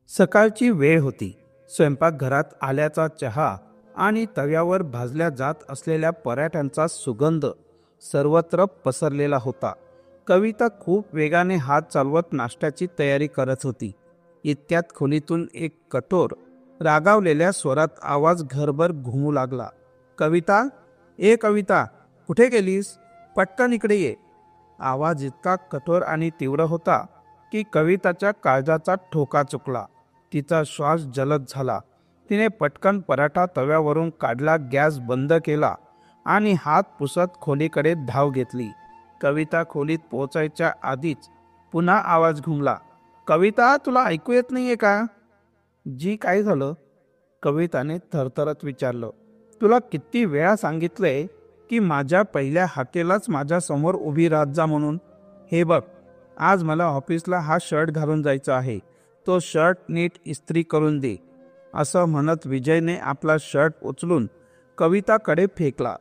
सकाळची वेळ होती. स्वयंपाकघरात आल्याचा चहा आणि तव्यावर भाजल्या जात असलेल्या पराठ्यांचा सुगंध सर्वत्र पसरलेला होता. कविता खूप वेगाने हात चालवत नाश्त्याची तयारी करत होती. इतक्यात खोलीतून एक कठोर रागावलेल्या स्वरात आवाज घरभर घुमू लागला. कविता, ए कविता, कुठे गेलीस? पटकन इकडे ये. आवाज इतका कठोर आणि तीव्र होता की कविताच्या काळजाचा ठोका चुकला. तिचा श्वास जलद झाला. तिने पटकन पराठा तव्यावरून काढला, गॅस बंद केला आणि हात पुसत खोलीकडे धाव घेतली. कविता खोलीत पोहोचायच्या आधीच पुन्हा आवाज घुमला. कविता, तुला ऐकू येत नाहीये का? जी, काय झालं? कविताने थरथरत विचारलं. तुला किती वेळा सांगितलंय की माझ्या पहिल्या हाकेलाच माझ्या समोर उभी राहत जा म्हणून. हे बघ, आज मला ऑफिसला हा शर्ट घालून जायचा आहे. तो शर्ट नीट इस्त्री करून दे. असं म्हणत विजयने आपला शर्ट उचलून कविताकडे फेकला.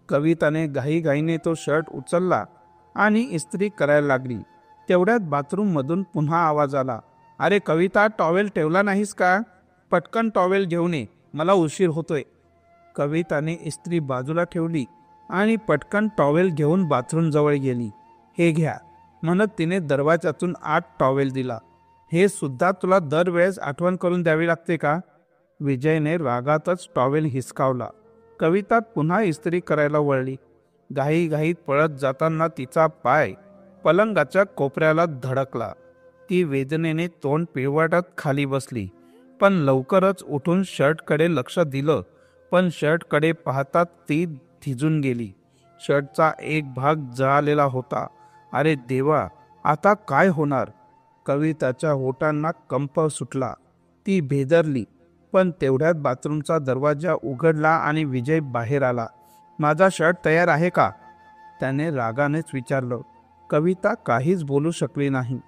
कविताने घाईघाईने तो शर्ट उचलला आणि इस्त्री करायला लागली. तेवढ्यात बाथरूममधून पुन्हा आवाज आला. अरे कविता, टॉवेल ठेवला नाहीस का? पटकन टॉवेल घेऊन ये, मला उशीर होतोय. कविताने इस्त्री बाजूला ठेवली आणि पटकन टॉवेल घेऊन बाथरूमजवळ गेली. हे घ्या, म्हणत तिने दरवाजातून आत टॉवेल दिला. हे सुद्धा तुला दरवेळेस आठवण करून द्यावी लागते का? विजयने रागातच टॉवेल हिसकावला. कविता पुन्हा इस्त्री करायला वळली. घाईघाईत पळत जाताना तिचा पाय पलंगाच्या कोपऱ्याला धडकला. ती वेदनेने तोंड पिळवटत खाली बसली. पण लवकरच उठून शर्टकडे लक्ष दिलं. पण शर्टकडे पाहताच ती थिजून गेली. शर्टचा एक भाग जळालेला होता. अरे देवा, आता काय होणार? कविताच्या होटांना कंप सुटला. ती भेदरली. पण तेवढ्यात बाथरूमचा दरवाजा उघडला आणि विजय बाहेर आला. माझा शर्ट तयार आहे का? त्याने रागानेच विचारलं. कविता काहीच बोलू शकली नाही.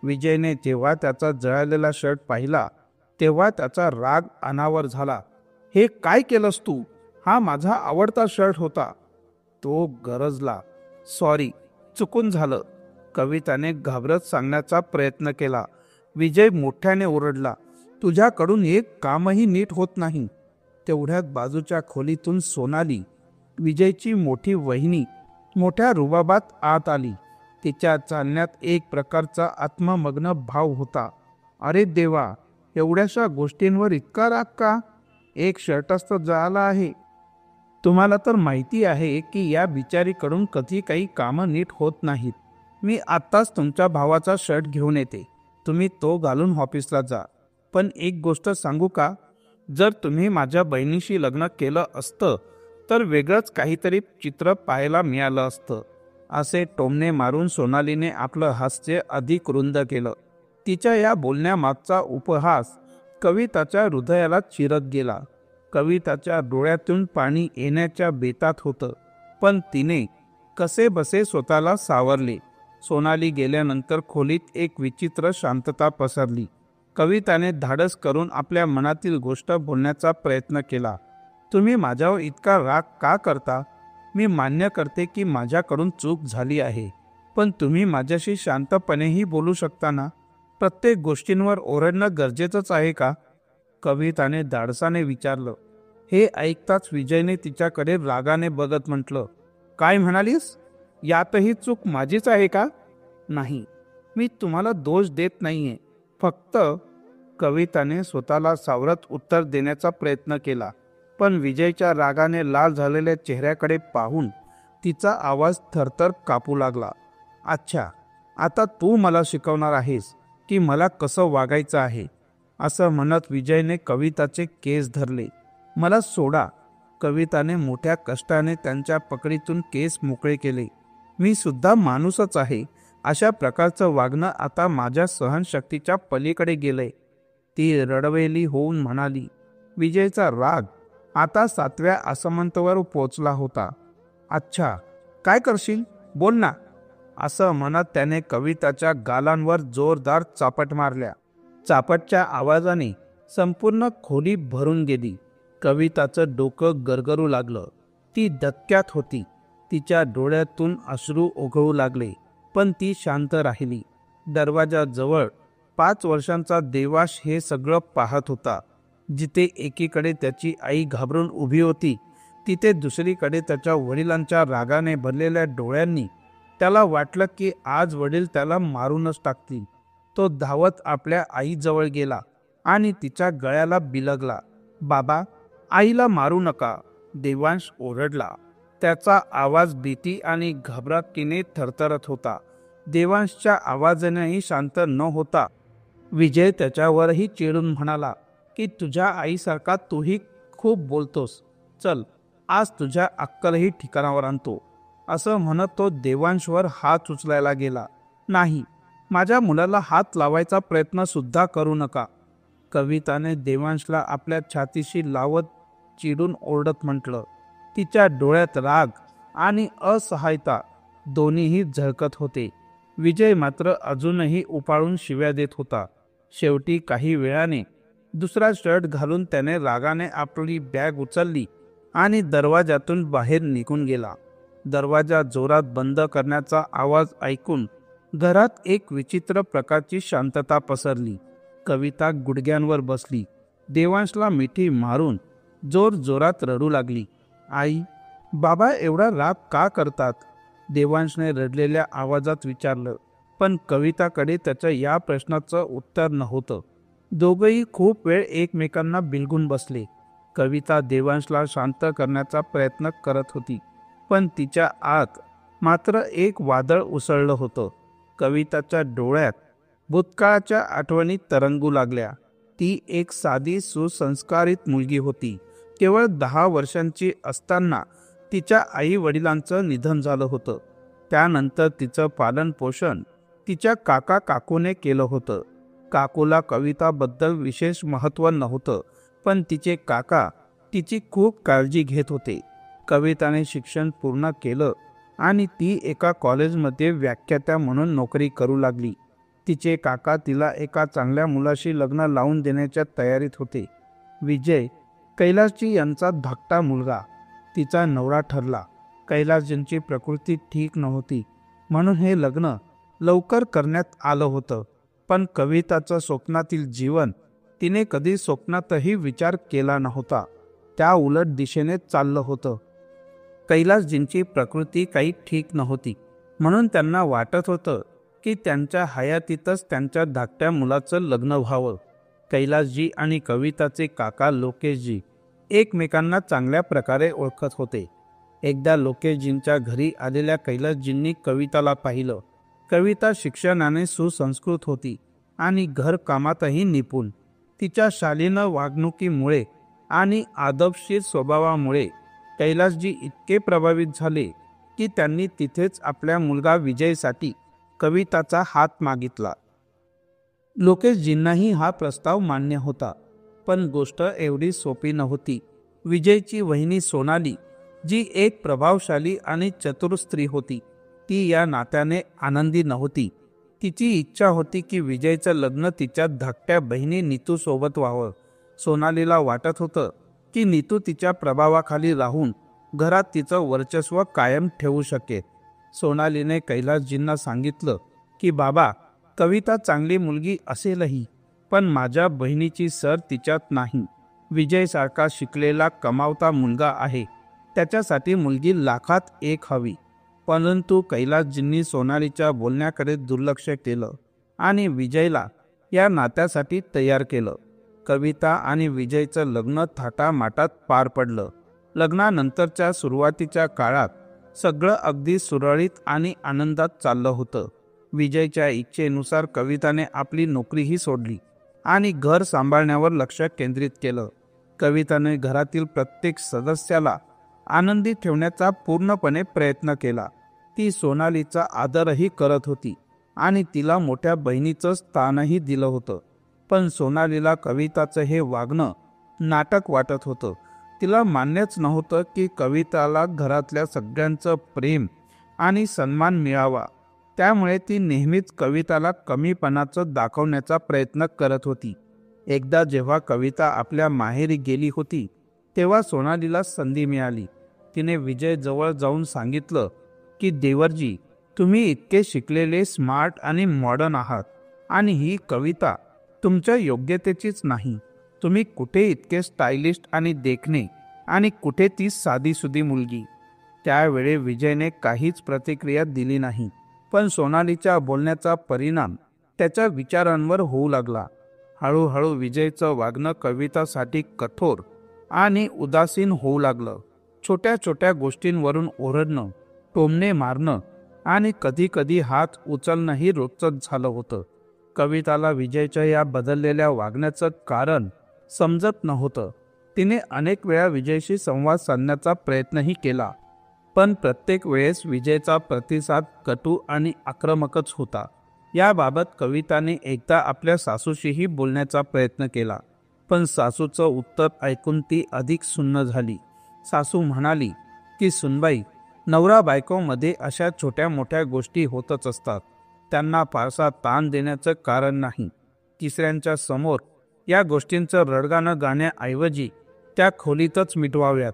विजयने जेव्हा त्याचा जळालेला शर्ट पाहिला तेव्हा त्याचा राग अनावर झाला. हे काय केलंस तू? हा माझा आवडता शर्ट होता. तो गरजला. सॉरी, चुकून झालं. कविताने घाबरत सांगण्याचा प्रयत्न केला. विजय मोठ्याने ओरडला. तुझ्याकडून एक कामही नीट होत नाही. तेवढ्यात बाजूच्या खोलीतून सोनाली, विजयची मोठी वहिनी, मोठ्या रुबाबात आत आली. तिच्या चालण्यात एक प्रकारचा आत्ममग्न भाव होता. अरे देवा, एवढ्याशा गोष्टींवर इतका राग का? एक शर्टच तर जळाला आहे. तुम्हाला तर माहिती आहे की या बिचारीकडून कधी काही कामं नीट होत नाहीत. मी आत्ताच तुमच्या भावाचा शर्ट घेऊन येते. तुम्ही तो घालून ऑफिसला जा. पण एक गोष्ट सांगू का? जर तुम्ही माझ्या बहिणीशी लग्न केलं असतं तर वेगळंच काहीतरी चित्र पाहायला मिळालं असतं. असे टोमणे मारून सोनालीने आपलं हास्य अधिक रुंद केलं. तिच्या या बोलण्यामागचा उपहास कविताच्या हृदयाला चिरत गेला. कविताच्या डोळ्यातून पाणी येण्याच्या बेतात होतं. पण तिने कसे बसे स्वतःला सावरले. सोनाली गेल्यानंतर खोलीत एक विचित्र शांतता पसरली. कविताने धाडस करून आपल्या मनातील गोष्ट बोलण्याचा प्रयत्न केला. तुम्ही माझ्यावर इतका राग का करता? मी मान्य करते की माझ्याकडून चूक झाली आहे. पण तुम्ही माझ्याशी शांतपणेही बोलू शकता ना? प्रत्येक गोष्टींवर ओरडणं गरजेचंच आहे का? कविताने धाडसाने विचारलं. हे ऐकताच विजयने तिच्याकडे रागाने बघत म्हटलं. काय म्हणालीस? यातही चूक माझीच आहे का? नाही, मी तुम्हाला दोष देत नाहीये. फक्त कविताने स्वतःला सावरत उत्तर देण्याचा प्रयत्न केला. पण विजयच्या रागाने लाल झालेल्या चेहऱ्याकडे पाहून तिचा आवाज थरथर कापू लागला. अच्छा, आता तू मला शिकवणार आहेस की मला कसं वागायचं आहे? असं म्हणत विजयने कविताचे केस धरले. मला सोडा. कविताने मोठ्या कष्टाने त्यांच्या पकडीतून केस मोकळे केले. मी सुद्धा माणूसच आहे. अशा प्रकारचं वागणं आता माझ्या सहनशक्तीच्या पलीकडे गेलंय. ती रडवेली होऊन म्हणाली. विजयचा राग आता 7व्या आसमंतावर पोचला होता. अच्छा, काय करशील? बोल ना. असं म्हणत त्याने कविताच्या गालांवर जोरदार चापट मारल्या. चापटच्या आवाजाने संपूर्ण खोली भरून गेली. कविताचं डोकं गरगरू लागलं. ती धक्क्यात होती. तिच्या डोळ्यातून अश्रू ओघळू लागले. पण ती शांत राहिली. दरवाजाजवळ 5 वर्षांचा देवांश हे सगळं पाहत होता. जिथे एकीकडे त्याची आई घाबरून उभी होती, तिथे दुसरीकडे त्याच्या वडिलांच्या रागाने भरलेल्या डोळ्यांनी त्याला वाटलं की आज वडील त्याला मारूनच टाकतील. तो धावत आपल्या आईजवळ गेला आणि तिच्या गळ्याला बिलगला. बाबा, आईला मारू नका, देवांश ओरडला. त्याचा आवाज भीती आणि घबराटीने थरथरत होता. देवांशच्या आवाजानेही शांत न होता विजय त्याच्यावरही चिडून म्हणाला की तुझ्या आईसारखा तूही खूप बोलतोस. चल, आज तुझ्या अक्कलही ठिकाणावर आणतो. असं म्हणत तो देवांशवर हात उचलायला गेला. नाही, माझ्या मुलाला हात लावायचा प्रयत्न सुद्धा करू नका, कविताने देवांशला आपल्या छातीशी लावत चिडून ओरडत म्हटलं. तिच्या डोळ्यात राग आणि असहायता दोन्हीही झळकत होते. विजय मात्र अजूनही उपाळून शिव्या देत होता. शेवटी काही वेळाने दुसरा शर्ट घालून त्याने रागाने आपली बॅग उचलली आणि दरवाजातून बाहेर निघून गेला. दरवाजा जोरात बंद करण्याचा आवाज ऐकून घरात एक विचित्र प्रकारची शांतता पसरली. कविता गुडघ्यांवर बसली. देवांशला मिठी मारून जोर जोरात रडू लागली. आई, बाबा एवढा राग का करतात? देवांशने रडलेल्या आवाजात विचारलं. पण कविताकडे त्याच्या या प्रश्नाचं उत्तर नव्हतं. दोघंही खूप वेळ एकमेकांना बिलगून बसले. कविता देवांशला शांत करण्याचा प्रयत्न करत होती, पण तिच्या आत मात्र एक वादळ उसळलं होतं. कविताच्या डोळ्यात भूतकाळाच्या आठवणी तरंगू लागल्या. ती एक साधी सुसंस्कारित मुलगी होती. केवळ 10 वर्षांची असताना तिच्या आई वडिलांचं निधन झालं होतं. त्यानंतर तिचं पालन पोषण तिच्या काका काकूने केलं होतं. काकूला कविताबद्दल विशेष महत्त्व नव्हतं, पण तिचे काका तिची खूप काळजी घेत होते. कविताने शिक्षण पूर्ण केलं आणि ती एका कॉलेजमध्ये व्याख्यात्या म्हणून नोकरी करू लागली. तिचे काका तिला एका चांगल्या मुलाशी लग्न लावून देण्याच्या तयारीत होते. विजय, कैलासजी यांचा धाकटा मुलगा, तिचा नवरा ठरला. कैलासजींची प्रकृती ठीक नव्हती, म्हणून हे लग्न लवकर करण्यात आलं होतं. पण कविताचं स्वप्नातील जीवन तिने कधी स्वप्नातही विचार केला नव्हता. त्या उलट दिशेने चाललं होतं. कैलासजींची प्रकृती काही ठीक नव्हती, म्हणून त्यांना वाटत होतं की त्यांच्या हयातीतच त्यांच्या धाकट्या मुलाचं लग्न व्हावं. कैलासजी आणि कविताचे काका लोकेशजी एकमेकांना चांगल्या प्रकारे ओळखत होते. एकदा लोकेशजींच्या घरी आलेल्या कैलासजींनी कविताला पाहिलं. कविता शिक्षणाने सुसंस्कृत होती आणि घरकामातही निपुण. तिच्या शालीन वागणुकीमुळे आणि आदबशीर स्वभावामुळे कैलासजी इतके प्रभावित झाले की त्यांनी तिथेच आपल्या मुलगा विजयसाठी कविताचा हात मागितला. लोकेशजींनाही हा प्रस्ताव मान्य होता, पण गोष्ट एवढी सोपी नव्हती. विजयची वहिनी सोनाली, जी एक प्रभावशाली आणि चतुर स्त्री होती, ती या नात्याने आनंदी नव्हती. तिची इच्छा होती की विजयचं लग्न तिच्या धाकट्या बहिणी नीतू सोबत व्हावं. सोनालीला वाटत होतं की नीतू तिच्या प्रभावाखाली राहून घरात तिचं वर्चस्व कायम ठेवू शकेल. सोनालीने कैलासजींना सांगितलं की बाबा, कविता चांगली मुलगी असेलही, पण माझ्या बहिणीची सर तिच्यात नाही. विजयसारखा शिकलेला कमावता मुलगा आहे, त्याच्यासाठी मुलगी लाखात एक हवी. परंतु कैलासजींनी सोनालीच्या बोलण्याकडे दुर्लक्ष केलं आणि विजयला या नात्यासाठी तयार केलं. कविता आणि विजयचं लग्न थाटामाटात पार पडलं. लग्नानंतरच्या सुरुवातीच्या काळात सगळं अगदी सुरळीत आणि आनंदात चाललं होतं. विजयच्या इच्छेनुसार कविताने आपली नोकरीही सोडली आणि घर सांभाळण्यावर लक्ष केंद्रित केलं. कविताने घरातील प्रत्येक सदस्याला आनंदी ठेवण्याचा पूर्णपणे प्रयत्न केला. ती सोनालीचा आदरही करत होती आणि तिला मोठ्या बहिणीचं स्थानही दिलं होतं. पण सोनालीला कविताचं हे वागणं नाटक वाटत होतं. तिला मान्यच नव्हतं की कविताला घरातल्या सगळ्यांचं प्रेम आणि सन्मान मिळावा. त्यामुळे ती नेहमीच कविताला कमीपणाचं दाखवण्याचा प्रयत्न करत होती. एकदा जेव्हा कविता आपल्या माहेरी गेली होती, तेव्हा सोनालीला संधी मिळाली. तिने विजय जवळ जाऊन सांगितलं की देवरजी, तुम्ही इतके शिकलेले, स्मार्ट आणि मॉडर्न आहात, आणि ही कविता तुमच्या योग्यतेचीच नाही. तुम्ही कुठे इतके स्टायलिस्ट आणि देखणे आणि कुठे ती साधीसुधी मुलगी. त्यावेळी विजयने काहीच प्रतिक्रिया दिली नाही, पण सोनालीच्या बोलण्याचा परिणाम त्याच्या विचारांवर होऊ लागला. हळूहळू विजयचं वागणं कवितासाठी कठोर आणि उदासीन होऊ लागलं. छोट्या छोट्या गोष्टींवरून ओरडणं, टोमणे मारणं आणि कधीकधी हात उचलणंही रोजच झालं होतं. कविताला विजयच्या या बदललेल्या वागण्याचं कारण समजत नव्हतं. तिने अनेक वेळा विजयशी संवाद साधण्याचा प्रयत्नही केला, पण प्रत्येक वेळेस विजयचा प्रतिसाद कटू आणि आक्रमकच होता. याबाबत कविताने एकदा आपल्या सासूशीही बोलण्याचा प्रयत्न केला, पण सासूचं उत्तर ऐकून ती अधिक सुन्न झाली. सासू म्हणाली की सुनबाई, नवरा बायकोमध्ये अशा छोट्या मोठ्या गोष्टी होतच असतात. त्यांना फारसा ताण देण्याचं कारण नाही. तिसऱ्यांच्या समोर या गोष्टींचं रडगाणं गाण्याऐवजी त्या खोलीतच मिटवाव्यात,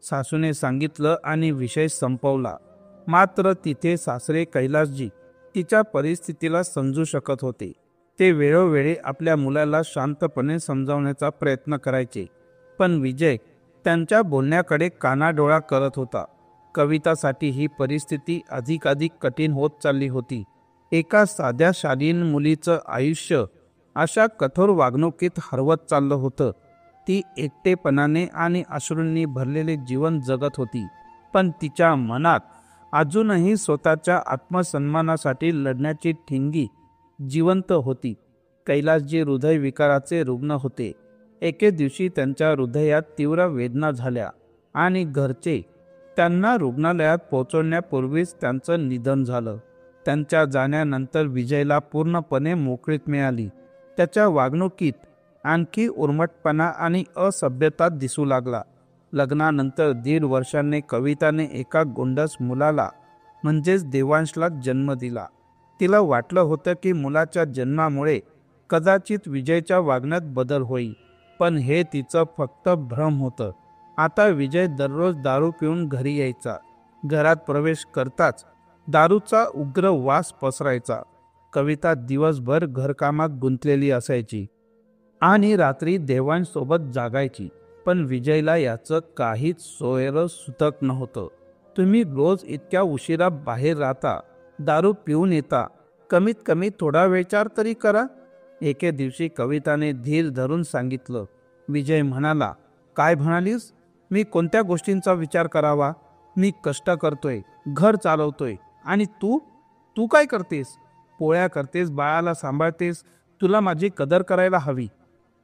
सासूने सांगितलं आणि विषय संपवला. मात्र तिथे सासरे कैलासजी तिच्या परिस्थितीला समजू शकत होते. ते वेळोवेळी आपल्या मुलाला शांतपणे समजावण्याचा प्रयत्न करायचे, पण विजय त्यांच्या बोलण्याकडे कानाडोळा करत होता. कवितासाठी ही परिस्थिती अधिकाधिक कठीण होत चालली होती. एका साध्या शालीन मुलीचं आयुष्य अशा कठोर वागणुकीत हरवत चाललं होतं. ती एकटेपणाने आणि अश्रूंनी भरलेले जीवन जगत होती, पण तिच्या मनात अजूनही स्वतःच्या आत्मसन्मानासाठी लढण्याची ठिणगी जिवंत होती. कैलासजी हृदयविकाराचे रुग्ण होते. एके दिवशी त्यांच्या हृदयात तीव्र वेदना झाल्या आणि घरचे त्यांना रुग्णालयात पोहोचवण्यापूर्वीच त्यांचं निधन झालं. त्यांच्या जाण्यानंतर विजयला पूर्णपणे मोकळीक मिळाली. त्याच्या वागणुकीत आणखी उर्मटपणा आणि असभ्यता दिसू लागला. लग्नानंतर 1.5 वर्षांनी कविताने एका गोंडस मुलाला म्हणजेच देवांशला जन्म दिला. तिला वाटलं होतं की मुलाच्या जन्मामुळे कदाचित विजयच्या वागण्यात बदल होईल, पण हे तिचं फक्त भ्रम होतं. आता विजय दररोज दारू पिऊन घरी यायचा. घरात प्रवेश करताच दारूचा उग्र वास पसरायचा. कविता दिवसभर घरकामात गुंतलेली असायची आणि रात्री देवांशसोबत जागायची, पण विजयला याचं काहीच सोयरं सुतक नव्हतं. तुम्ही रोज इतक्या उशिरा बाहेर राहता, दारू पिऊन येता, कमीत कमी थोडा विचार तरी करा. एके दिवशी कविताने धीर धरून सांगितलं. विजय म्हणाला, काय म्हणालीस? मी कोणत्या गोष्टींचा विचार करावा? मी कष्ट करतोय, घर चालवतोय, आणि तू तू काय करतेस? पोळ्या करतेस, बाळाला सांभाळतेस. तुला माझी कदर करायला हवी.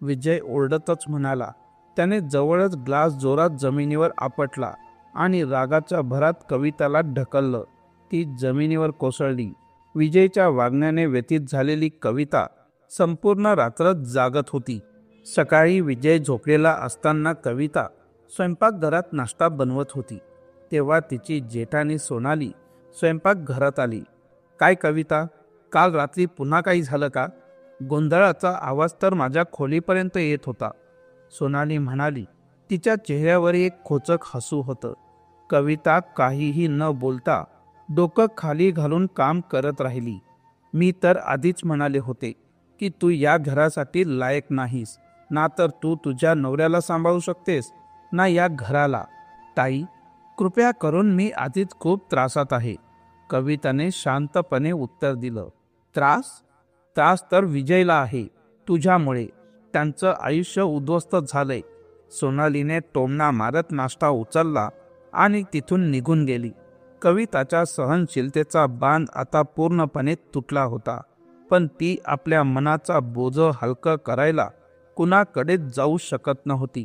विजय ओरडतच म्हणाला. त्याने जवळच ग्लास जोरात जमिनीवर आपटला आणि रागाच्या भरात कविताला ढकललं. ती जमिनीवर कोसळली. विजयच्या वागण्याने व्यथित झालेली कविता संपूर्ण रात्र जागत होती. सकाळी विजय झोपलेला असताना कविता स्वयंपाकघरात नाश्ता बनवत होती. तेव्हा तिची जेठाणी सोनाली स्वयंपाकघरात आली. काय कविता, काल रात्री पुन्हा काही झालं का? गोंधळाचा आवाज तर माझ्या खोलीपर्यंत येत होता, सोनाली म्हणाली. तिच्या चेहऱ्यावर एक खोचक हसू होतं. कविता काहीही न बोलता डोकं खाली घालून काम करत राहिली. मी तर आधीच म्हणाले होते की तू या घरासाठी लायक नाहीस. ना तर तू तुझ्या नवऱ्याला सांभाळू शकतेस, ना या घराला. ताई, कृपया करून, मी आधीच खूप त्रासात आहे, कविताने शांतपणे उत्तर दिलं. त्रास? त्रास तर विजयला आहे, तुझ्यामुळे. त्यांचं आयुष्य उद्ध्वस्त झालंय. सोनालीने टोमणा मारत नाश्ता उचलला आणि तिथून निघून गेली. कविताच्या सहनशीलतेचा बांध आता पूर्णपणे तुटला होता, पण ती आपल्या मनाचा बोझ हलकं करायला कुणाकडेच जाऊ शकत नव्हती.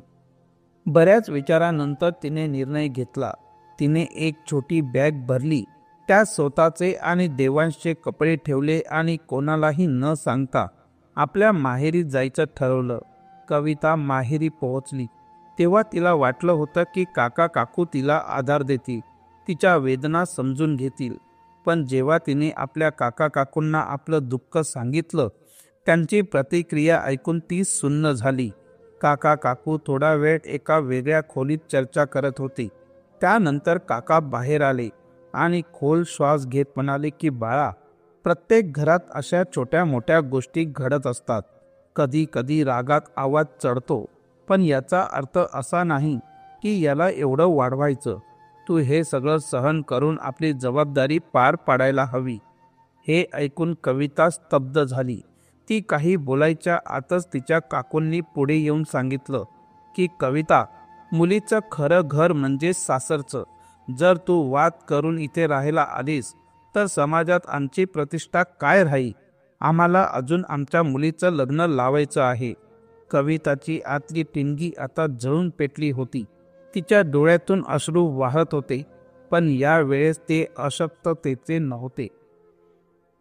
बऱ्याच विचारानंतर तिने निर्णय घेतला. तिने एक छोटी बॅग भरली, त्यात स्वतःचे आणि देवांशचे कपडे ठेवले आणि कोणालाही न सांगता आपल्या माहेरी जायचं ठरवलं. कविता माहेरी पोहोचली तेव्हा तिला वाटलं होतं की काका काकू तिला आधार देतील, तिच्या वेदना समजून घेतील. पण जेव्हा तिने आपल्या काका काकूंना आपलं दुःख सांगितलं, त्यांची प्रतिक्रिया ऐकून ती सुन्न झाली. काका काकू थोडा वेळ एका वेगळ्या खोलीत चर्चा करत होते. त्यानंतर काका बाहेर आले आणि खोल श्वास घेत म्हणाले की बाळा, प्रत्येक घरात अशा छोट्या मोठ्या गोष्टी घडत असतात. कधी कधी रागात आवाज चढतो, पण याचा अर्थ असा नाही की याला एवढं वाढवायचं. तू हे सगळं सहन करून आपली जबाबदारी पार पाडायला हवी. हे ऐकून कविता स्तब्ध झाली. ती काही बोलायच्या आतच तिच्या काकूंनी पुढे येऊन सांगितलं की कविता, मुलीचं खरं घर म्हणजे सासरचं. जर तू वाद करून इथे राहायला आलीस तर समाजात आमची प्रतिष्ठा काय राहील? आम्हाला अजून आमच्या मुलीचं लग्न लावायचं आहे. कविताची आतली टिंगी आता जळून पेटली होती. तिच्या डोळ्यातून अश्रू वाहत होते, पण यावेळेस ते अशक्ततेचे नव्हते.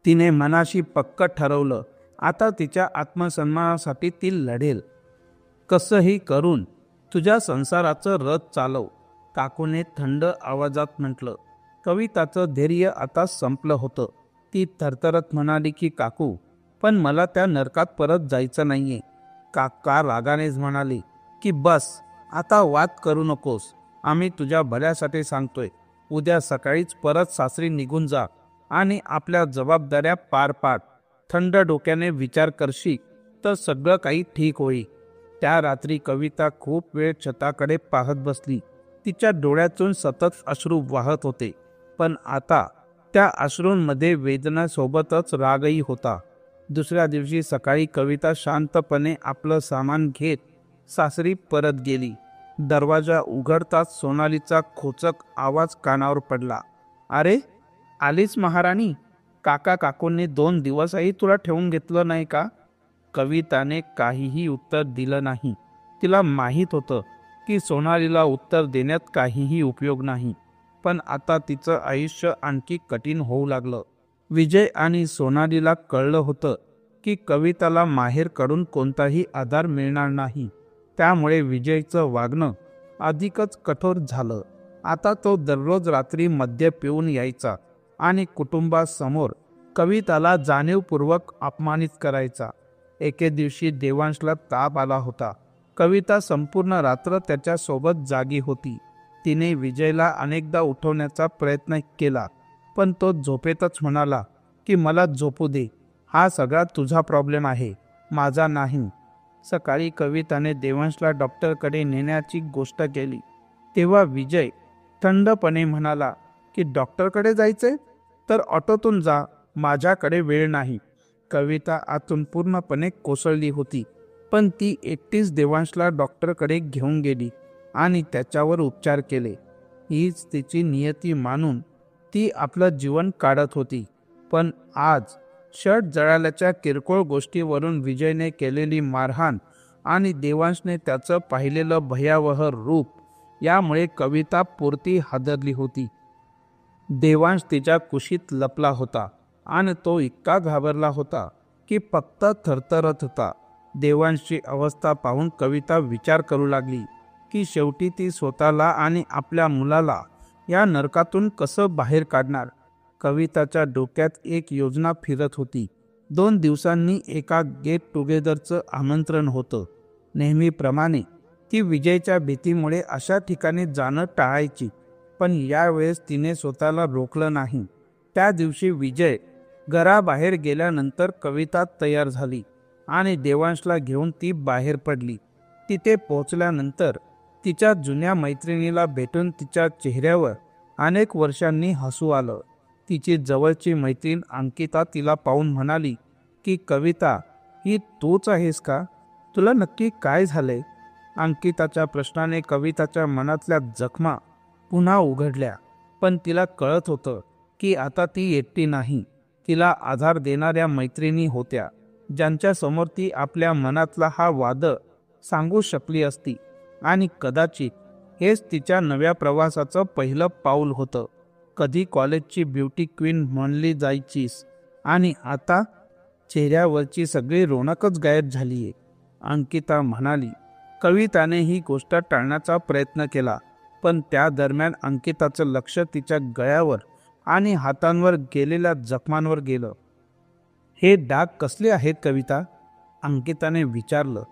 तिने मनाशी पक्क ठरवलं, आता तिच्या आत्मसन्मानासाठी ती लढेल. कसंही करून तुझ्या संसाराचं रथ चालव, काकूने थंड आवाजात म्हटलं. कविताचं धैर्य आता संपलं होतं. ती थरथरत म्हणाली की काकू, पण मला त्या नरकात परत जायचं नाहीये. काका रागानेच म्हणाले की बस, आता वाद करू नकोस. आम्ही तुझ्या भल्यासाठी सांगतोय. उद्या सकाळीच परत सासरी निघून जा आणि आपल्या जबाबदाऱ्या पार पाड. थंड डोक्याने विचार करशील तर सगळं काही ठीक होईल. त्या रात्री कविता खूप वेळ छताकडे पाहत बसली. तिच्या डोळ्यातून सतत अश्रू वाहत होते, पण आता त्या अश्रूंमध्ये वेदनासोबतच रागही होता. दुसऱ्या दिवशी सकाळी कविता शांतपणे आपलं सामान घेत सासरी परत गेली. दरवाजा उघडताच सोनालीचा खोचक आवाज कानावर पडला. अरे, आलीच महाराणी? काका काकूंनी 2 दिवसही तुला ठेवून घेतलं नाही का? कविताने काहीही उत्तर दिलं नाही. तिला माहीत होतं की सोनालीला उत्तर देण्यात काहीही उपयोग नाही. पण आता तिचं आयुष्य आणखी कठीण होऊ लागलं. विजय आणि सोनालीला कळलं होतं की कविताला माहेरकडून कोणताही आधार मिळणार नाही. त्यामुळे विजयचं वागणं अधिकच कठोर झालं. आता तो दररोज रात्री मद्य पिऊन यायचा आणि कुटुंबासमोर कविताला जाणीवपूर्वक अपमानित करायचा. एके दिवशी देवांशला ताप आला होता. कविता संपूर्ण रात्र त्याच्यासोबत जागी होती. तिने विजयला अनेकदा उठवण्याचा प्रयत्न केला, पण तो झोपेतच म्हणाला की मला झोपू दे. हा सगळा तुझा प्रॉब्लेम आहे, माझा नाही. सकाळी कविताने देवांशला डॉक्टरकडे नेण्याची गोष्ट केली. तेव्हा विजय थंडपणे म्हणाला की डॉक्टरकडे जायचंय तर ऑटोतून जा, माझ्याकडे वेळ नाही. कविता आतून पूर्णपणे कोसळली होती, पण ती एकटीच देवांशला डॉक्टरकडे घेऊन गेली आणि त्याच्यावर उपचार केले. हीच तिची नियती मानून ती आपलं जीवन काढत होती. पण आज शर्ट जळाल्याच्या किरकोळ गोष्टीवरून विजयने केलेली मारहाण आणि देवांशने त्याचं पाहिलेलं भयावह रूप यामुळे कविता पुरती हादरली होती. देवांश तिच्या कुशीत लपला होता आणि तो इतका घाबरला होता की फक्त थरथरत होता. देवांशची अवस्था पाहून कविता विचार करू लागली की शेवटी ती स्वतःला आणि आपल्या मुलाला या नरकातून कसं बाहेर काढणार. कविताच्या डोक्यात एक योजना फिरत होती. 2 दिवसांनी एका गेट टुगेदरचं आमंत्रण होतं. नेहमीप्रमाणे ती विजयच्या भीतीमुळे अशा ठिकाणी जाणं टाळायची, पण यावेळेस तिने स्वतःला रोखलं नाही. त्या दिवशी विजय घराबाहेर गेल्यानंतर कविता तयार झाली आणि देवांशला घेऊन ती बाहेर पडली. तिथे पोहोचल्यानंतर तिच्या जुन्या मैत्रिणीला भेटून तिच्या चेहऱ्यावर अनेक वर्षांनी हसू आलं. तिची जवळची मैत्रीण अंकिता तिला पाहून म्हणाली की कविता, ही तूच आहेस का? तुला नक्की काय झालंय? अंकिताच्या प्रश्नाने कविताच्या मनातल्या जखमा पुन्हा उघडल्या, पण तिला कळत होतं की आता ती एकटी नाही. तिला आधार देणाऱ्या मैत्रिणी होत्या, ज्यांच्यासमोर ती आपल्या मनातला हा वाद सांगू शकली असती. आणि कदाचित हेच तिच्या नव्या प्रवासाचं पहिलं पाऊल होतं. कधी कॉलेजची ब्युटी क्वीन म्हणली जायचीस आणि आता चेहऱ्यावरची सगळी रोनकच गायब झालीये, अंकिता म्हणाली. कविताने ही गोष्ट टाळण्याचा प्रयत्न केला, पण त्या दरम्यान अंकिताचं लक्ष तिच्या गळ्यावर आणि हातांवर गेलेल्या जखमांवर गेलं. हे डाग कसले आहेत कविता? अंकिताने विचारलं.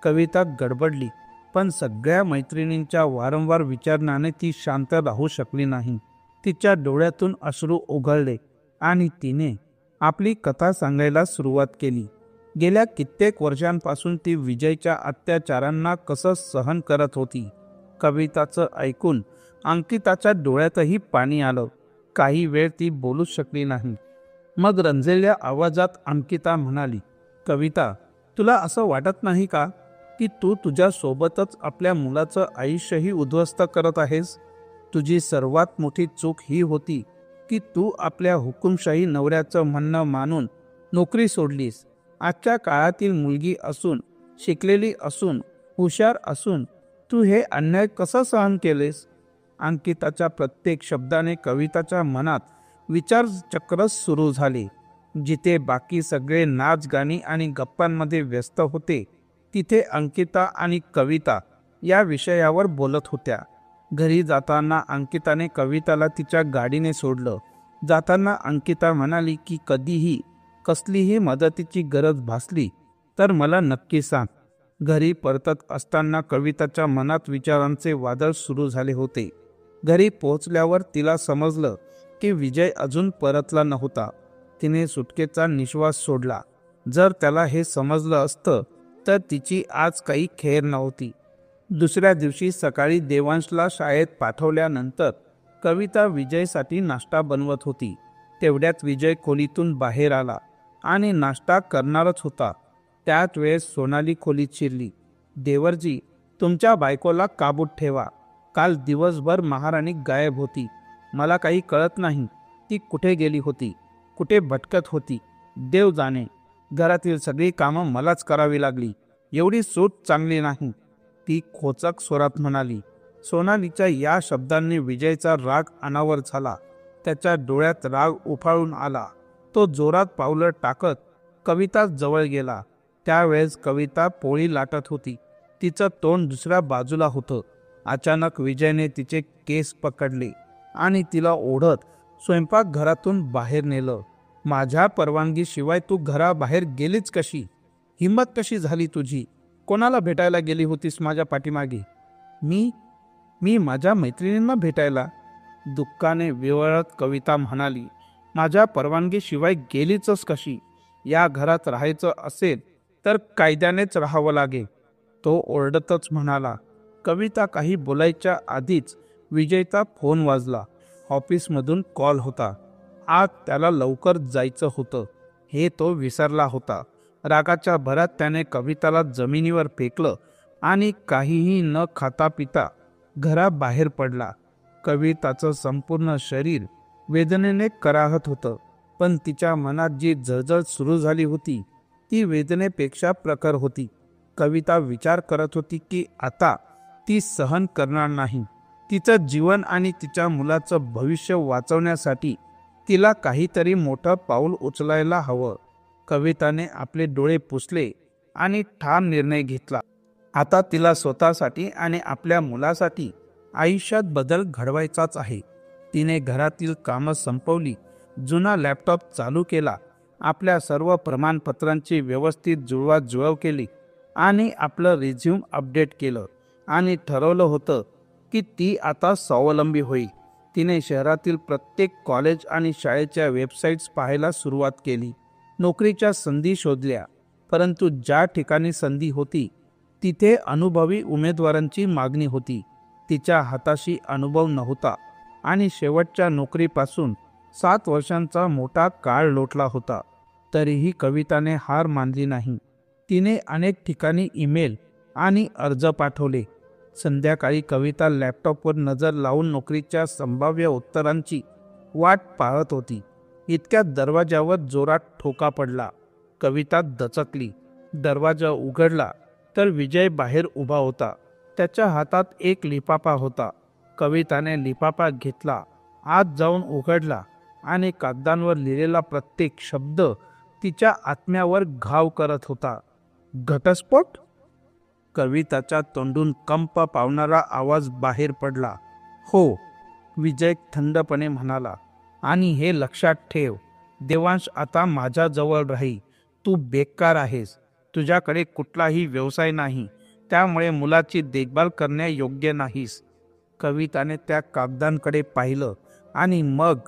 कविता गडबडली, पण सगळ्या मैत्रिणींच्या वारंवार विचारण्याने ती शांत राहू शकली नाही. तिच्या डोळ्यातून अश्रू ओघळले आणि तिने आपली कथा सांगायला सुरुवात केली. गेल्या कित्येक वर्षांपासून ती विजयच्या अत्याचारांना कसं सहन करत होती. कविताचं ऐकून अंकिताच्या डोळ्यातही पाणी आलं. काही वेळ ती बोलूच शकली नाही. मग रंजलेल्या आवाजात अंकिता म्हणाली, कविता, तुला असं वाटत नाही का की तू तुझ्या सोबतच आपल्या मुलाचं आयुष्यही उद्ध्वस्त करत आहेस? तुझी सर्वात मोठी चूक ही होती की तू आपल्या हुकुमशाही नवऱ्याचं म्हणणं मानून नोकरी सोडलीस. आजच्या काळातील मुलगी असून, शिकलेली असून, हुशार असून तू हे अन्याय कसं सहन केलेस? अंकिताच्या प्रत्येक शब्दाने कविताच्या मनात विचारचक्र सुरू झाले. जिथे बाकी सगळे नाच गाणी आणि गप्पांमध्ये व्यस्त होते, तिथे अंकिता आणि कविता या विषयावर बोलत होत्या. घरी जाताना अंकिताने कविताला तिच्या गाडीने सोडलं. जाताना अंकिता म्हणाली की कधीही कसलीही मदतीची गरज भासली तर मला नक्की सांग. घरी परतत असताना कविताच्या मनात विचारांचे वादळ सुरू झाले होते. घरी पोहोचल्यावर तिला समजलं की विजय अजून परतला नव्हता. तिने सुटकेचा निश्वास सोडला. जर त्याला हे समजलं असतं तर तिची आज काही खैर नव्हती. दुसऱ्या दिवशी सकाळी देवांशला शाळेत पाठवल्यानंतर कविता विजयसाठी नाश्ता बनवत होती. तेवढ्यात विजय खोलीतून बाहेर आला आणि नाश्ता करणारच होता. त्याच वेळेस सोनाली खोलीत शिरली. देवरजी, तुमच्या बायकोला काबूत ठेवा. काल दिवसभर महाराणी गायब होती. मला काही कळत नाही ती कुठे गेली होती, कुठे भटकत होती. देव जाणे. घरातील सगळी कामं मलाच करावी लागली. एवढी सूट चांगली नाही, ती खोचक स्वरात म्हणाली. सोनालीच्या या शब्दांनी विजयचा राग अनावर झाला. त्याच्या डोळ्यात राग उफाळून आला. तो जोरात पावलं टाकत कविता जवळ गेला. त्यावेळेस कविता पोळी लाटत होती. तिचं तोंड दुसऱ्या बाजूला होतं. अचानक विजयने तिचे केस पकडले आणि तिला ओढत स्वयंपाकघरातून बाहेर नेलं. माझ्या परवानगीशिवाय तू घराबाहेर गेलीच कशी? हिंमत कशी झाली तुझी? कोणाला भेटायला गेली होतीस माझ्या पाठीमागे? मी माझ्या मैत्रिणींना भेटायला, दुःखाने विव्हळत कविता म्हणाली. माझ्या परवानगीशिवाय गेलीचच कशी? या घरात राहायचं असेल तर कायद्यानेच राहावं लागेल, तो ओरडतच म्हणाला. कविता काही बोलायच्या आधीच विजयचा फोन वाजला. ऑफिसमधून कॉल होता. आज त्याला लवकर जायचं होतं हे तो विसरला होता. रागाच्या भरात त्याने कविताला जमिनीवर फेकलं आणि काहीही न खाता पिता घराबाहेर पडला. कविताचं संपूर्ण शरीर वेदनेने कराहत होतं, पण तिच्या मनात जी जळजळ सुरू झाली होती ती वेदनेपेक्षा प्रखर होती. कविता विचार करत होती की आता ती सहन करणार नाही. तिचं जीवन आणि तिच्या मुलाचं भविष्य वाचवण्यासाठी तिला काहीतरी मोठं पाऊल उचलायला हवं. कविताने आपले डोळे पुसले आणि ठाम निर्णय घेतला. आता तिला स्वतःसाठी आणि आपल्या मुलासाठी आयुष्यात बदल घडवायचाच आहे. तिने घरातील कामं संपवली, जुना लॅपटॉप चालू केला, आपल्या सर्व प्रमाणपत्रांची व्यवस्थित जुळवाजुळव केली आणि आपलं रिझ्यूम अपडेट केलं आणि ठरवलं होतं की ती आता स्वावलंबी होईल. तिने शहरातील प्रत्येक कॉलेज आणि शाळेच्या वेबसाईट्स पाहायला सुरुवात केली. नोकरीच्या संधी शोधल्या, परंतु ज्या ठिकाणी संधी होती तिथे अनुभवी उमेदवारांची मागणी होती. तिच्या हाताशी अनुभव नव्हता आणि शेवटच्या नोकरीपासून 7 वर्षांचा मोठा काळ लोटला होता. तरीही कविताने हार मानली नाही. तिने अनेक ठिकाणी ईमेल आणि अर्ज पाठवले. संध्याकाळी कविता लॅपटॉपवर नजर लावून नोकरीच्या संभाव्य उत्तरांची वाट पाहत होती. इतक्यात दरवाजावर जोरात ठोका पडला. कविता दचकली. दरवाजा उघडला तर विजय बाहेर उभा होता. त्याच्या हातात एक लिफाफा होता. कविताने लिफाफा घेतला, आत जाऊन उघडला आणि कागदांवर लिहिलेला प्रत्येक शब्द तिच्या आत्म्यावर घाव करत होता. घटस्फोट? कविताच्या तोंडून कंप पावणारा आवाज बाहेर पडला. हो, विजय थंडपणे म्हणाला. आणि हे लक्षात ठेव, देवांश आता माझ्याजवळ राही. तू बेकार आहेस. तुझ्याकडे कुठलाही व्यवसाय नाही, त्यामुळे मुलाची देखभाल करण्यायोग्य नाहीस. कविताने त्या कागदांकडे पाहिलं आणि मग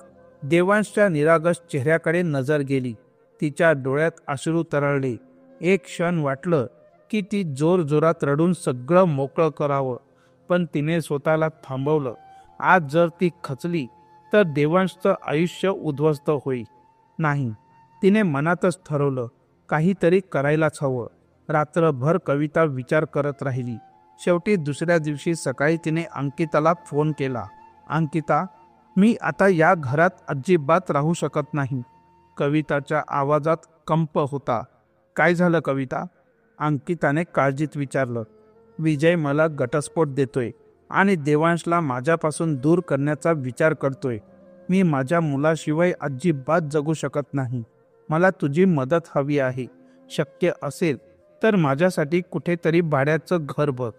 देवांशच्या निरागस चेहऱ्याकडे नजर गेली. तिच्या डोळ्यात अश्रू तरळले. एक क्षण वाटलं की ती जोरजोरात रडून सगळं मोकळं करावं, पण तिने स्वतःला थांबवलं. आज जर ती खचली तर देवांशचं आयुष्य उद्ध्वस्त होईल. नाही, तिने मनातच ठरवलं, काहीतरी करायलाच हवं. रात्रभर कविता विचार करत राहिली. शेवटी दुसऱ्या दिवशी सकाळी तिने अंकिताला फोन केला. अंकिता, मी आता या घरात अजिबात राहू शकत नाही. कविताच्या आवाजात कंप होता. काय झालं कविता? अंकिताने काळजीत विचारलं. विजय मला घटस्फोट देतोय आणि देवांशला माझ्यापासून दूर करण्याचा विचार करतोय. मी माझ्या मुलाशिवाय अजिबात जगू शकत नाही. मला तुझी मदत हवी आहे. शक्य असेल तर माझ्यासाठी कुठेतरी भाड्याचं घर बघ.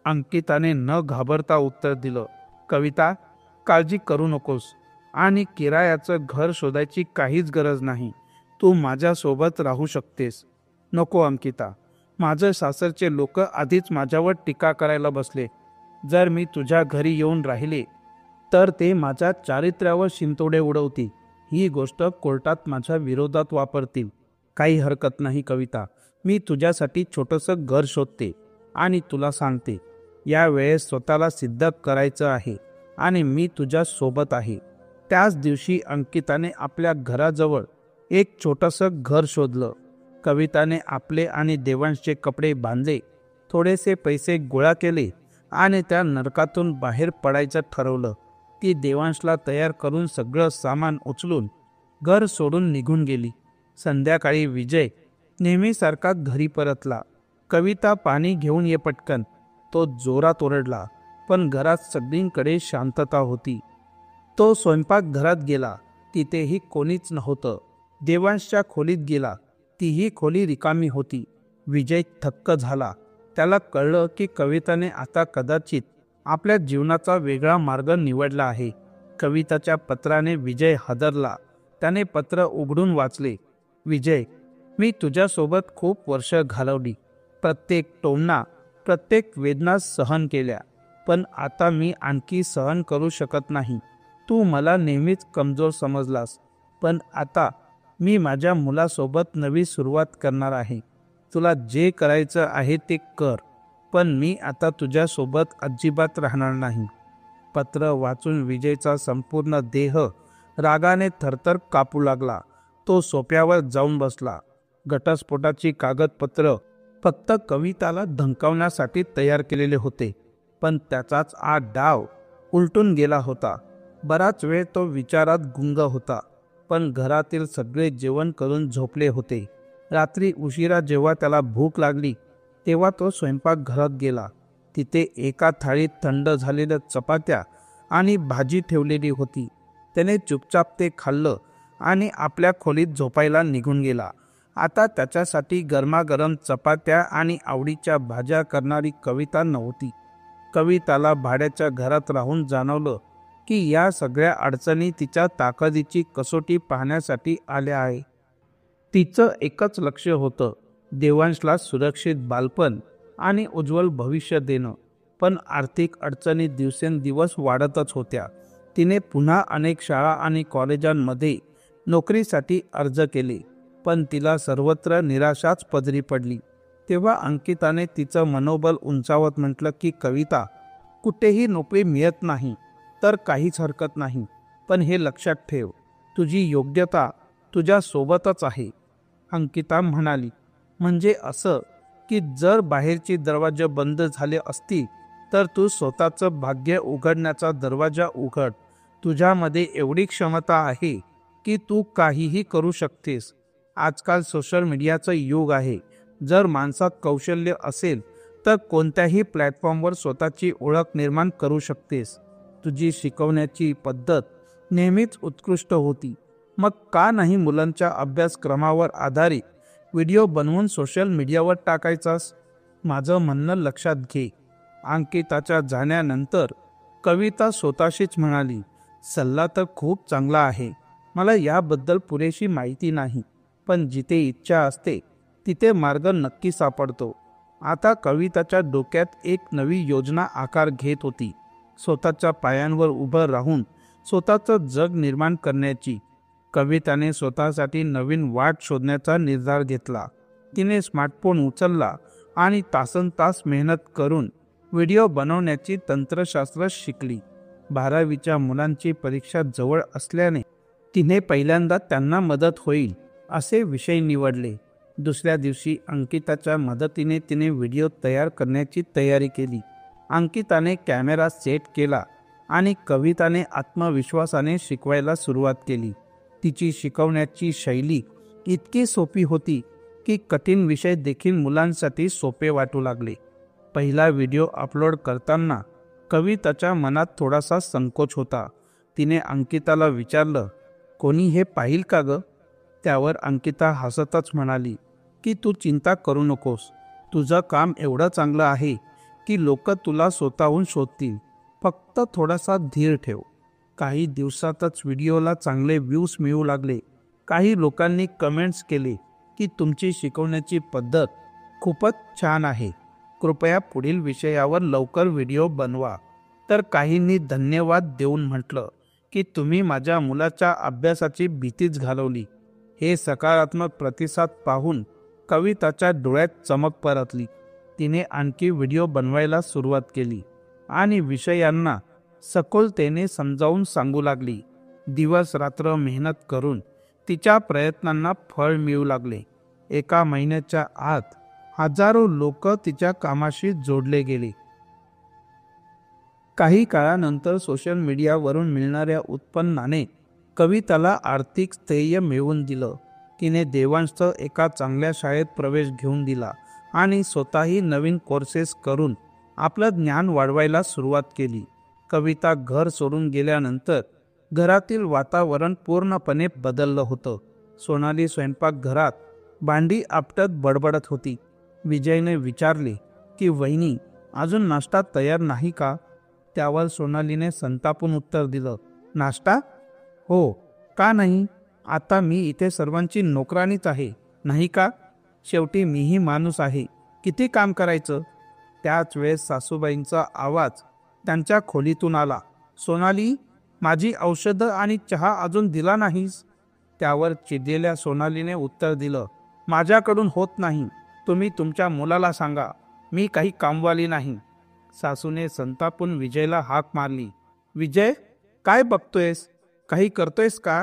अंकिताने न घाबरता उत्तर दिलं. कविता, काळजी करू नकोस आणि किरायाचं घर शोधायची काहीच गरज नाही. तू माझ्यासोबत राहू शकतेस. नको अंकिता, माझं सासरचे लोक आधीच माझ्यावर टीका करायला बसले. जर मी तुझ्या घरी येऊन राहिले तर ते माझ्या चारित्र्यावर शिंतोडे उडवतील. ही गोष्ट कोर्टात माझ्या विरोधात वापरतील. काही हरकत नाही कविता, मी तुझ्यासाठी छोटंसं घर शोधते आणि तुला सांगते, यावेळेस स्वतःला सिद्ध करायचं आहे आणि मी तुझ्या सोबत आहे. त्याच दिवशी अंकिताने आपल्या घराजवळ एक छोटंसं घर शोधलं. कविताने आपले आणि देवांशचे कपडे बांधले, थोडेसे पैसे गोळा केले आणि त्या नरकातून बाहेर पडायचं ठरवलं. ती देवांशला तयार करून सगळं सामान उचलून घर सोडून निघून गेली. संध्याकाळी विजय नेहमीसारखा घरी परतला. कविता, पाणी घेऊन ये पटकन, तो जोरात ओरडला. पण घरात सगळीकडे शांतता होती. तो स्वयंपाकघरात गेला. तिथेही कोणीच नव्हतं. देवांशच्या खोलीत गेला. तीही खोली रिकामी होती. विजय थक्क झाला. त्याला कळलं की कविताने आता कदाचित आपल्या जीवनाचा वेगळा मार्ग निवडला आहे. कविताच्या पत्राने विजय हादरला. त्याने पत्र उघडून वाचले. विजय, मी तुझ्यासोबत खूप वर्ष घालवली. प्रत्येक टोमणा, प्रत्येक वेदना सहन केल्या. पण आता मी आणखी सहन करू शकत नाही. तू मला नेहमीच कमजोर समजलास. पण आता मी माझ्या मुलासोबत नवी सुरुवात करणार आहे. तुला जे करायचं आहे ते कर, पण मी आता तुझ्यासोबत अजिबात राहणार नाही. पत्र वाचून विजयचा संपूर्ण देह रागाने थरथर कापू लागला. तो सोफ्यावर जाऊन बसला. घटस्फोटाची कागदपत्र फक्त कविताला धमकावण्यासाठी तयार केलेले होते, पण त्याचाच डाव उलटून गेला होता. बराच वेळ तो विचारात गुंग होता. पण घरातील सगळे जेवण करून झोपले होते. रात्री उशिरा जेव्हा त्याला भूक लागली तेव्हा तो स्वयंपाकघरात गेला. तिथे एका थाळीत थंड झालेल्या चपात्या आणि भाजी ठेवलेली होती. त्याने चुपचाप ते खाल्लं आणि आपल्या खोलीत झोपायला निघून गेला. आता त्याच्यासाठी गरमागरम चपात्या आणि आवडीच्या भाज्या करणारी कविता नव्हती. कविताला भाड्याच्या घरात राहून जाणवलं की या सगळ्या अडचणी तिच्या ताकदीची कसोटी पाहण्यासाठी आल्या आहे. तिचं एकच लक्ष होतं, देवांशला सुरक्षित बालपण आणि उज्ज्वल भविष्य देणं. पण आर्थिक अडचणी दिवसेंदिवस वाढतच होत्या. तिने पुन्हा अनेक शाळा आणि कॉलेजांमध्ये नोकरीसाठी अर्ज केले, पण तिला सर्वत्र निराशाच पदरी पडली. तेव्हा अंकिताने तिचं मनोबल उंचावत म्हटलं की कविता, कुठेही नोकरी मिळत नाही तर काहीच हरकत नाही, पण हे लक्षात ठेव, तुझी योग्यता तुझ्या सोबतच आहे. अंकिता म्हणाली, म्हणजे असं की जर बाहेरचे दरवाजे बंद झाले असतील तर तू स्वतःचं भाग्य उघडण्याचा दरवाजा उघड. तुझ्यामध्ये एवढी क्षमता आहे की तू काहीही करू शकतेस. आजकाल सोशल मीडियाचं युग आहे. जर माणसात कौशल्य असेल तर कोणत्याही प्लॅटफॉर्मवर स्वतःची ओळख निर्माण करू शकतेस. तुझी शिकवण्याची पद्धत नेहमीच उत्कृष्ट होती. मग का नाही मुलांच्या अभ्यासक्रमावर आधारित व्हिडिओ बनवून सोशल मीडियावर टाकायचास? माझं म्हणणं लक्षात घे. अंकिताच्या जाण्यानंतर कविता स्वतःशीच म्हणाली, सल्ला तर खूप चांगला आहे. मला याबद्दल पुरेशी माहिती नाही, पण जिथे इच्छा असते तिथे मार्ग नक्की सापडतो. आता कविताच्या डोक्यात एक नवी योजना आकार घेत होती. स्वतःच्या पायांवर उभं राहून स्वतःचं जग निर्माण करण्याची. कविताने स्वतःसाठी नवीन वाट शोधण्याचा निर्धार घेतला. तिने स्मार्टफोन उचलला आणि तासनतास मेहनत करून व्हिडिओ बनवण्याची तंत्रशास्त्र शिकली. 12वीच्या मुलांची परीक्षा जवळ असल्याने तिने पहिल्यांदा त्यांना मदत होईल असे विषय निवडले. दुसऱ्या दिवशी अंकिताच्या मदतीने तिने व्हिडिओ तयार करण्याची तयारी केली. अंकिताने कॅमेरा सेट केला आणि कविताने आत्मविश्वासाने शिकवायला सुरुवात केली. तिची शिकवण्याची शैली इतकी सोपी होती की कठीण विषय देखील मुलांसाठी सोपे वाटू लागले. पहिला व्हिडिओ अपलोड करताना कविताच्या मनात थोडासा संकोच होता. तिने अंकिताला विचारलं, कोणी हे पाहिल का ग? त्यावर अंकिता हसतच म्हणाली की तू चिंता करू नकोस. तुझं काम एवढं चांगलं आहे की लोक तुला स्वतःहून शोधतील. फक्त थोडासा धीर ठेव. काही दिवसातच व्हिडिओला चांगले व्ह्यूज मिळू लागले. काही लोकांनी कमेंट्स केले की तुमची शिकवण्याची पद्धत खूपच छान आहे. कृपया पुढील विषयावर लवकर व्हिडिओ बनवा. तर काहींनी धन्यवाद देऊन म्हटलं की तुम्ही माझ्या मुलाच्या अभ्यासाची भीतीच घालवली. हे सकारात्मक प्रतिसाद पाहून कविताच्या डोळ्यात चमक परतली. तिने आणखी व्हिडिओ बनवायला सुरुवात केली आणि विषयांना सखोलतेने समजावून सांगू लागली. दिवस रात्र मेहनत करून तिच्या प्रयत्नांना फळ मिळू लागले. एका महिन्याच्या आत हजारो लोक तिच्या कामाशी जोडले गेले. काही काळानंतर सोशल मीडियावरून मिळणाऱ्या उत्पन्नाने कविताला आर्थिक स्थैर्य मिळवून दिलं. तिने देवांशचं एका चांगल्या शाळेत प्रवेश घेऊन दिला आणि स्वतःही नवीन कोर्सेस करून आपलं ज्ञान वाढवायला सुरुवात केली. कविता घर सोडून गेल्यानंतर घरातील वातावरण पूर्णपणे बदललं होतं. सोनाली स्वयंपाकघरात भांडी आपटत बडबडत होती. विजयने विचारले की वहिनी, अजून नाश्ता तयार नाही का? त्यावर सोनालीने संतापून उत्तर दिलं, नाश्ता? हो, का नाही? आता मी इथे सर्वांची नोकरानीच आहे, नाही का? शेवटी मीही माणूस आहे, किती काम करायचं? त्याच वेळेस सासूबाईंचा आवाज त्यांच्या खोलीतून आला, सोनाली, माझी औषधं आणि चहा अजून दिला नाहीस? त्यावर चिडलेल्या सोनालीने उत्तर दिलं, माझ्याकडून होत नाही. तुम्ही तुमच्या मुलाला सांगा, मी काही कामवाली नाही. सासूने संतापून विजयला हाक मारली, विजय, काय बघतोयस? काही करतोयस का?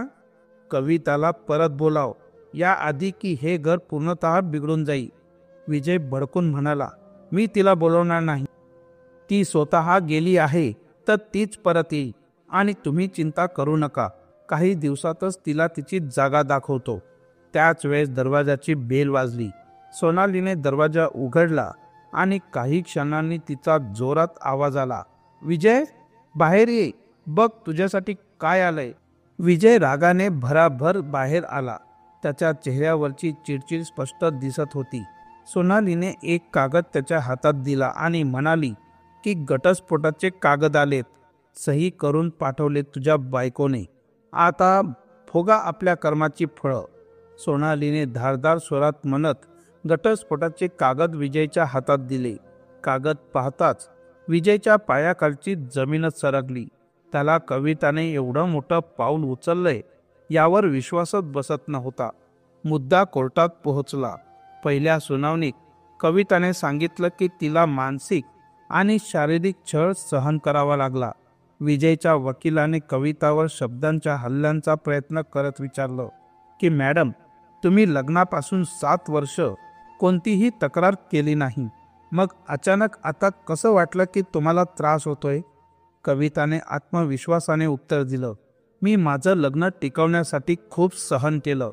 कविताला परत बोलाव, या आधी की हे घर पूर्णतः बिघडून जाईल. विजय भडकून म्हणाला, मी तिला बोलवणार नाही. ती स्वतः गेली आहे तर तीच परत येईल आणि तुम्ही चिंता करू नका. काही दिवसातच तिला तिची जागा दाखवतो. त्याच वेळेस दरवाजाची बेल वाजली. सोनालीने दरवाजा उघडला आणि काही क्षणांनी तिचा जोरात आवाज आला, विजय, बाहेर ये, बघ तुझ्यासाठी काय आलंय. विजय रागाने भराभर बाहेर आला. त्याच्या चेहऱ्यावरची चिडचिड स्पष्ट दिसत होती. सोनालीने एक कागद त्याच्या हातात दिला आणि म्हणाली की घटस्फोटाचे कागद आलेत, सही करून पाठवले तुझ्या बायकोने. आता भोगा आपल्या कर्माची फळं. सोनालीने धारदार स्वरात म्हणत घटस्फोटाचे कागद विजयच्या हातात दिले. कागद पाहताच विजयच्या पायाखालची जमीनच सरकली. त्याला कविताने एवढं मोठं पाऊल उचललंय यावर विश्वासच बसत नव्हता. मुद्दा कोर्टात पोहोचला. पहिल्या सुनावणीत कविताने सांगितलं की तिला मानसिक आणि शारीरिक छळ सहन करावा लागला. विजयच्या वकिलाने कवितावर शब्दांच्या हल्ल्यांचा प्रयत्न करत विचारलं की मॅडम, तुम्ही लग्नापासून 7 वर्ष कोणतीही तक्रार केली नाही, मग अचानक आता कसं वाटलं की तुम्हाला त्रास होतोय? कविताने आत्मविश्वासाने उत्तर दिलं, मी माझं लग्न टिकवण्यासाठी खूप सहन केलं,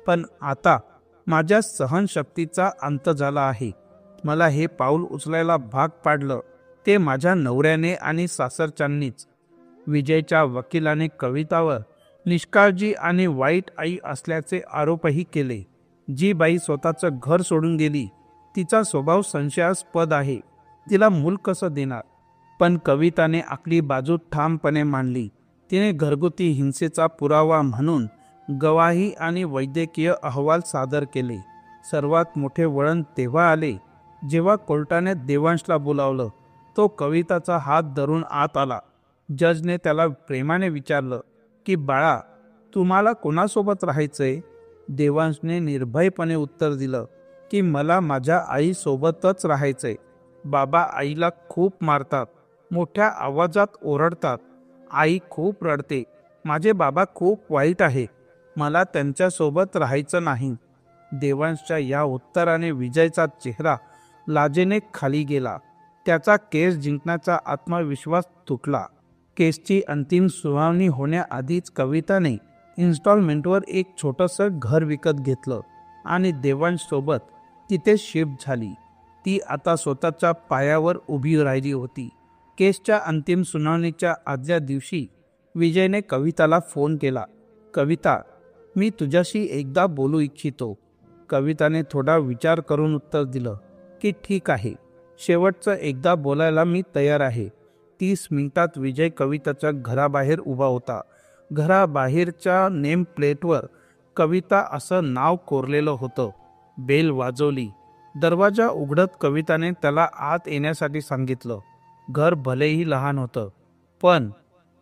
पण आता माझ्या सहनशक्तीचा अंत झाला आहे. मला हे पाऊल उचलायला भाग पाडलं ते माझ्या नवऱ्याने आणि सासरच्यांनीच. विजयच्या वकिलाने कवितावर निष्काळजी आणि वाईट आई असल्याचे आरोपही केले. जी बाई स्वतःचं घर सोडून गेली तिचा स्वभाव संशयास्पद आहे, तिला मूल कसं देणार? पण कविताने आपली बाजू ठामपणे मांडली. तिने घरगुती हिंसेचा पुरावा म्हणून गवाही आणि वैद्यकीय अहवाल सादर केले. सर्वात मोठे वळण तेव्हा आले जेव्हा कोर्टाने देवांशला बोलावलं. तो कविताचा हात धरून आत आला. जजने त्याला प्रेमाने विचारलं की बाळा, तुम्हाला कोणासोबत राहायचंय? देवांशने निर्भयपणे उत्तर दिलं की मला माझ्या आईसोबतच राहायचंय. बाबा आईला खूप मारतात, मोठ्या आवाजात ओरडतात. आई खूप रडते. माझे बाबा खूप वाईट आहे. मला त्यांच्यासोबत राहायचं नाही. देवांशच्या या उत्तराने विजयचा चेहरा लाजेने खाली गेला. त्याचा केस जिंकण्याचा आत्मविश्वास तुटला. केसची अंतिम सुनावणी होण्याआधीच कविताने इन्स्टॉलमेंटवर एक छोटंसं घर विकत घेतलं आणि देवांशसोबत तिथे शिफ्ट झाली. ती आता स्वतःच्या पायावर उभी राहिली होती. केसच्या अंतिम सुनावणीच्या आदल्या दिवशी विजयने कविताला फोन केला. कविता, मी तुझ्याशी एकदा बोलू इच्छितो. कविताने थोडा विचार करून उत्तर दिलं की ठीक आहे, शेवटचं एकदा बोलायला मी तयार आहे. 30 मिनिटात विजय कविताच्या घराबाहेर उभा होता. घराबाहेरच्या नेम प्लेटवर कविता असं नाव कोरलेलं होतं. बेल वाजवली. दरवाजा उघडत कविताने त्याला आत येण्यासाठी सांगितलं. घर भलेही लहान होतं, पण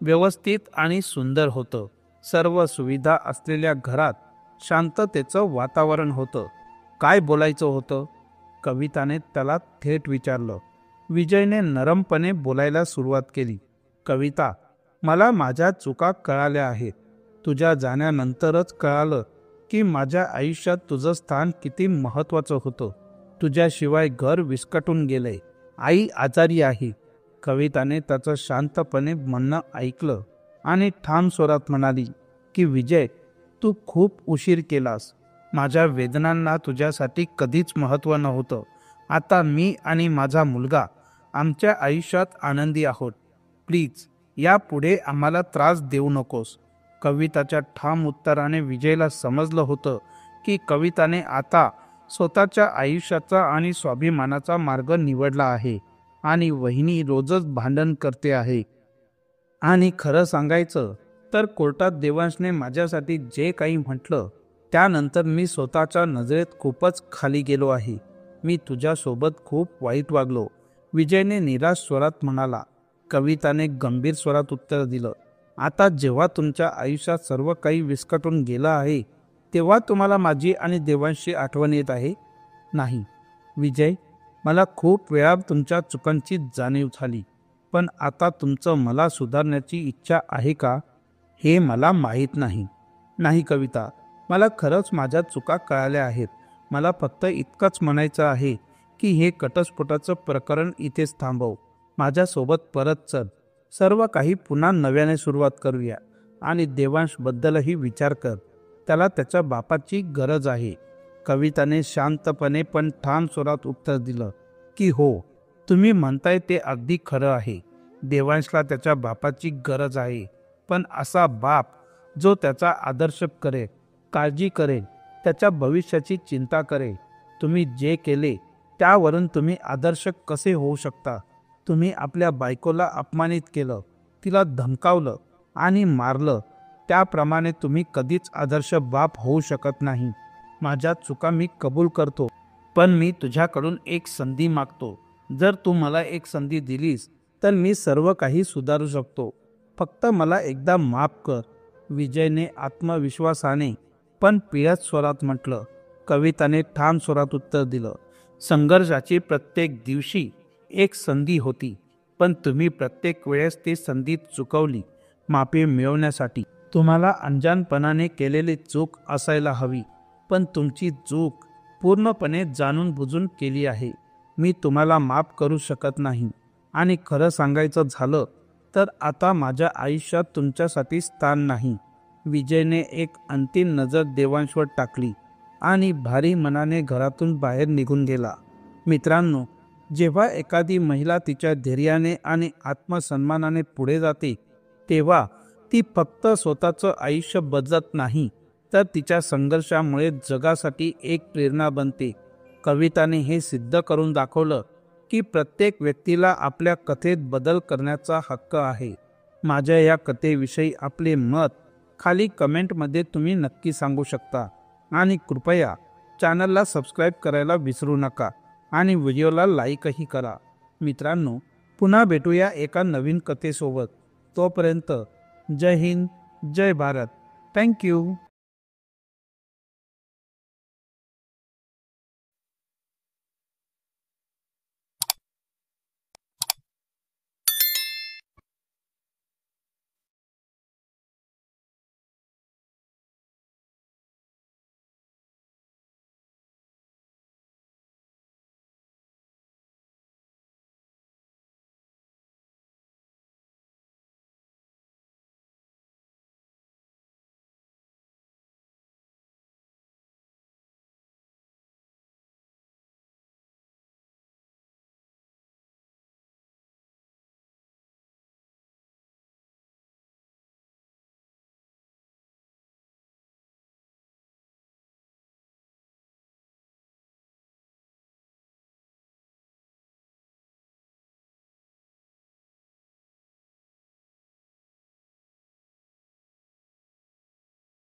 व्यवस्थित आणि सुंदर होतं. सर्व सुविधा असलेल्या घरात शांततेचं वातावरण होतं. काय बोलायचं होतं? कविताने त्याला थेट विचारलं. विजयने नरमपणे बोलायला सुरुवात केली. कविता, मला माझ्या चुका कळाल्या आहेत. तुझ्या जाण्यानंतरच कळालं की माझ्या आयुष्यात तुझं स्थान किती महत्त्वाचं होतं. तुझ्याशिवाय घर विस्कटून गेलंय. आई आजारी आहे. कविताने त्याचं शांतपणे म्हणणं ऐकलं आणि ठाम स्वरात म्हणाली की विजय, तू खूप उशीर केलास. माझ्या वेदनांना तुझ्यासाठी कधीच महत्त्व नव्हतं. आता मी आणि माझा मुलगा आमच्या आयुष्यात आनंदी आहोत. प्लीज यापुढे आम्हाला त्रास देऊ नकोस. कविताच्या ठाम उत्तराने विजयला समजलं होतं की कविताने आता स्वतःच्या आयुष्याचा आणि स्वाभिमानाचा मार्ग निवडला आहे आणि वहिनी रोजच भांडण करते आहे. आणि खरं सांगायचं तर कोर्टात देवांशने माझ्यासाठी जे काही म्हटलं त्यानंतर मी स्वतःच्या नजरेत खूपच खाली गेलो आहे. मी तुझ्यासोबत खूप वाईट वागलो, विजयने निराश स्वरात म्हणाला. कविताने गंभीर स्वरात उत्तर दिलं. आता जेव्हा तुमच्या आयुष्यात सर्व काही विस्कटून गेलं आहे तेव्हा तुम्हाला माझी आणि देवांशची आठवण येत आहे? नाही विजय, मला खूप वेळा तुमच्या चुकांची जाणीव झाली, पण आता तुमचं मला सुधारण्याची इच्छा आहे का हे मला माहीत नाही. नाही कविता, मला खरंच माझ्या चुका कळाल्या आहेत. मला फक्त इतकंच म्हणायचं आहे की हे घटस्फोटाचं प्रकरण इथेच थांबव. माझ्यासोबत परत चल. सर्व काही पुन्हा नव्याने सुरुवात करूया. आणि देवांशबद्दलही विचार कर. त्याला त्याच्या बापाची गरज आहे. कविताने शांतपणे पण ठाम स्वरात उत्तर दिलं की हो, तुम्ही म्हणताय ते अगदी खरं आहे. देवांशला त्याच्या बापाची गरज आहे, पण असा बाप जो त्याचा आदर्श करेल, काळजी करेल, त्याच्या भविष्याची चिंता करेल. तुम्ही जे केले त्यावरून तुम्ही आदर्श कसे होऊ शकता? तुम्ही आपल्या बायकोला अपमानित केलं, तिला धमकावलं आणि मारलं. त्याप्रमाणे तुम्ही कधीच आदर्श बाप होऊ शकत नाही. माझ्या चुका मी कबूल करतो, पण मी तुझ्याकडून एक संधी मागतो. जर तू मला एक संधी दिलीस तर मी सर्व काही सुधारू शकतो. फक्त मला एकदा माफ कर. विजयने आत्मविश्वासाने पण पिळत स्वरात म्हटलं. कविताने ठाम स्वरात उत्तर दिलं. संघर्षाची प्रत्येक दिवशी एक संधी होती, पण तुम्ही प्रत्येक वेळेस ती संधी चुकवली. माफी मिळवण्यासाठी तुम्हाला अंजानपणाने केलेली चूक असायला हवी, पण तुमची चूक पूर्णपणे जाणून बुजून केली आहे. मी तुम्हाला माफ करू शकत नाही. आणि खरं सांगायचं झालं तर आता माझ्या आयुष्यात तुमच्यासाठी स्थान नाही. विजयने एक अंतिम नजर देवांशवर टाकली आणि भारी मनाने घरातून बाहेर निघून गेला. मित्रांनो, जेव्हा एखादी महिला तिच्या धैर्याने आणि आत्मसन्मानाने पुढे जाते तेव्हा ती फक्त स्वतःचं आयुष्य बदलत नाही, तर तिच्या संघर्षामुळे जगासाठी एक प्रेरणा बनते. कविताने हे सिद्ध करून दाखवलं की प्रत्येक व्यक्तीला आपल्या कथेत बदल करण्याचा हक्क आहे. माझ्या या कथेविषयी आपले मत खाली कमेंटमध्ये तुम्ही नक्की सांगू शकता. आणि कृपया चॅनलला सबस्क्राईब करायला विसरू नका आणि व्हिडिओला लाईकही करा. मित्रांनो, पुन्हा भेटूया एका नवीन कथेसोबत. तोपर्यंत जय हिंद, जय भारत. थँक्यू.